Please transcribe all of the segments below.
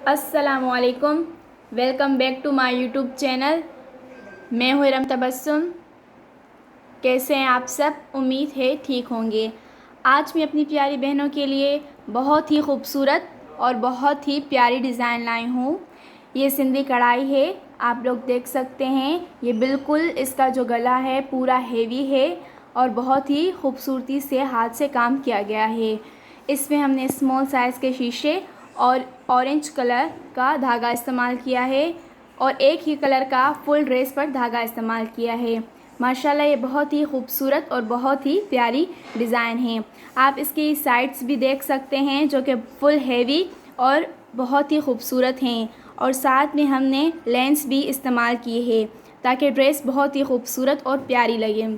अस्सलामुअलैकुम। Welcome back to my YouTube channel. मैं हूँ इरम तबस्सुम। कैसे हैं आप सब? उम्मीद है ठीक होंगे। आज मैं अपनी प्यारी बहनों के लिए बहुत ही खूबसूरत और बहुत ही प्यारी डिज़ाइन लाई हूँ। ये सिंधी कढ़ाई है, आप लोग देख सकते हैं। ये बिल्कुल इसका जो गला है पूरा हेवी है और बहुत ही खूबसूरती से हाथ से काम किया गया है। इसमें हमने स्मॉल साइज़ के शीशे और ऑरेंज कलर का धागा इस्तेमाल किया है और एक ही कलर का फुल ड्रेस पर धागा इस्तेमाल किया है। माशाल्लाह ये बहुत ही खूबसूरत और बहुत ही प्यारी डिज़ाइन है। आप इसकी साइड्स भी देख सकते हैं जो कि फुल हेवी और बहुत ही खूबसूरत हैं और साथ में हमने लेंस भी इस्तेमाल किए हैं ताकि ड्रेस बहुत ही खूबसूरत और प्यारी लगे।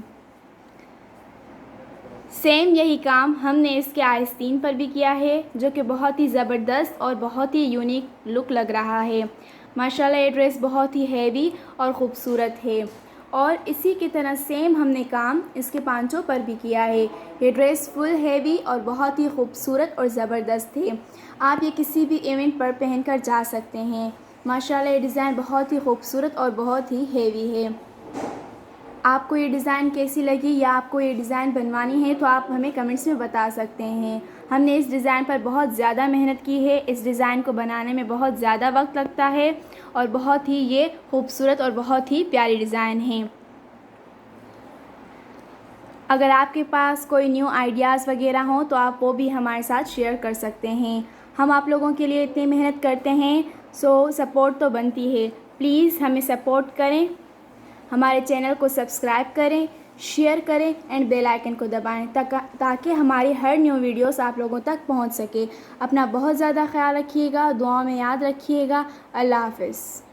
सेम यही काम हमने इसके आस्तीन पर भी किया है जो कि बहुत ही ज़बरदस्त और बहुत ही यूनिक लुक लग रहा है। माशाल्लाह ये ड्रेस बहुत ही हैवी और ख़ूबसूरत है और इसी की तरह सेम हमने काम इसके पांचों पर भी किया है। ये ड्रेस फुल हैवी और बहुत ही खूबसूरत और ज़बरदस्त है। आप ये किसी भी इवेंट पर पहनकर जा सकते हैं। माशाल्लाह ये डिज़ाइन बहुत ही खूबसूरत और बहुत ही हैवी है। आपको ये डिज़ाइन कैसी लगी या आपको ये डिज़ाइन बनवानी है तो आप हमें कमेंट्स में बता सकते हैं। हमने इस डिज़ाइन पर बहुत ज़्यादा मेहनत की है। इस डिज़ाइन को बनाने में बहुत ज़्यादा वक्त लगता है और बहुत ही ये खूबसूरत और बहुत ही प्यारी डिज़ाइन है। अगर आपके पास कोई न्यू आइडियाज़ वगैरह हों तो आप वो भी हमारे साथ शेयर कर सकते हैं। हम आप लोगों के लिए इतनी मेहनत करते हैं, सो सपोर्ट तो बनती है। प्लीज़ हमें सपोर्ट करें, हमारे चैनल को सब्सक्राइब करें, शेयर करें एंड बेल आइकन को दबाएं ताकि हमारी हर न्यू वीडियोस आप लोगों तक पहुंच सके। अपना बहुत ज़्यादा ख्याल रखिएगा, दुआओं में याद रखिएगा। अल्लाह हाफ़िज़।